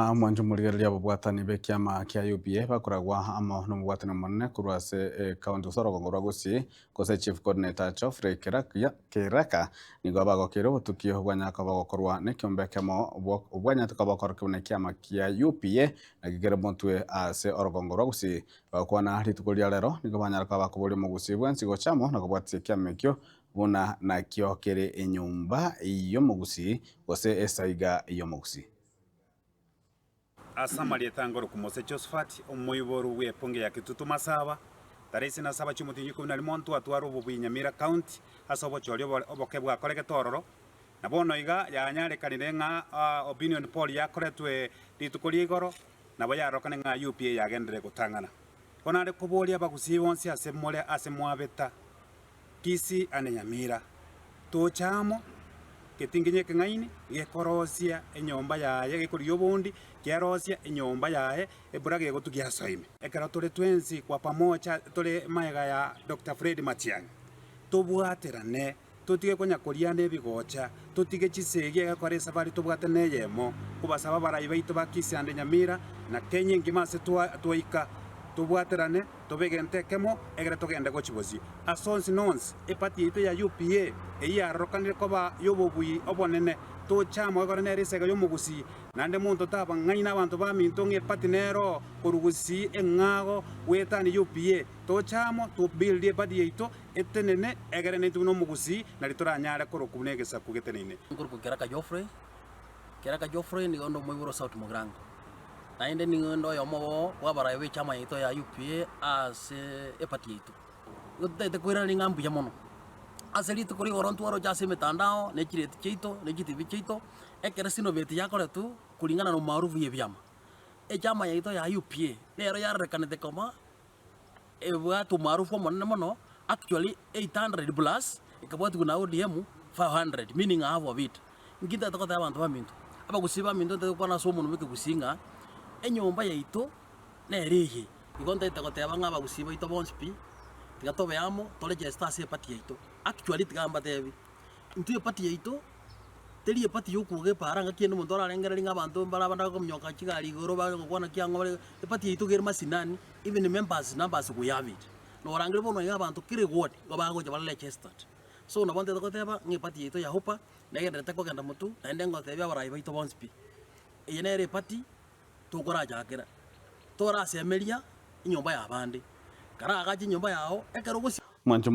Mwanju murigereria bubwatani be kiama kia UPA bakoragwa amo n'omubwatani munene korwa ase county ase orugongo rwa Gusii gose chief coordinator Geoffrey Kiraka nigo bagokeire obotukio bwanyaka bagokorwa na ekiombeko kemo obwanyete koba okorokebwa na kiama kia UPA na kigere montwe ase orugongo rwa Gusii bagokwana rituko ria rero nigo banyara koba bakoboria omogusii bwensi gocha amo na kobwatisia kiama ekio buna nakio kere enyomba y'omogusii gose esaiga y'omogusii. Asamaria tangoro kumose Josephat omoiboru weponge ya Kitutu Masaba tarisi na saba chimutinyi 11 atwara obubinyamira county ase obochorio oboke bwakorege tororo na bono iga yanyarekanire ng'a opinion poll yakoretwe rituko ria igoro nabo yarokane ng'a UPA yagendere gotang'ana bonare koboria abagusii bonsi ase mwabeta Kisii ane Nyamira tochamo ketinginye keng'aini gekorosia enyomba yaye gekoria obondi kiarosia enyomba yaye ebura gegotu giasoime ekero tore twensi kwa pamoja tore maega ya Dr. Fred Matiang'i tobwaterane totige konya koriana ebigocha totige chisegi egakora esabari tobwate neyemo kobasaba barai baito ba Kisii ande Nyamira na Kenya engima ase twaika tobwaterane tobege entekemo egere togende gochibosi asonsi nonsi epati yaito ya UPA eyarokanire koba yobobui obonene tochamo egore nere esega y'omogusii nande monto taba ng'aina abanto baminto ng'epati nero korugusii eng'ago wetani UPA tochamo tobuild epati yaito etenene egere naitu buna omogusii nari toranyare koroku na egesaku geteneine nkuruku Kiraka Geoffrey nigo ndo moiboro South Mugirango naende ningondo yomo bwabarai be chama yaito ya UPA ase epati yaito gotete kwira ni ngambu ya mono ase rito kuri gorontu aro jase metandao ne kireti cheito ne kitivi cheito ekere sino beti yakore tu kulingana no maarufu ye byama chama yaito ya UPA lero yarekanete koma ebwatu maarufu monene mono actually 800 plus ikabwatu kuna ODM 500 meaning half of it ngita tokota abantu baminto abagusiba minto tekwana somo numike gusinga enyomba yaito nereye igonta itakoteba ng'aba gusiba ito bonsipi tigatobe amo tole gesta ase epati yaito actually tigamba tebi intu epati yaito teri epati yokuge paranga kiendo muntu ararengera ringa abantu barabanda komnyoka kigari igoro bagokwana kiango epati yaito gere masinani even members numbers kuyabit no orangire bono ya abantu kire ward bagoje bale Leicester so na bonte tokoteba ng'epati yaito ya hopa negendete kogenda mutu naende ngotebia barai baito bonsipi eyenere epati tukorajakera torasemeria inyomba ya bande kara agachi nyomba yao ekero gosi Mwanju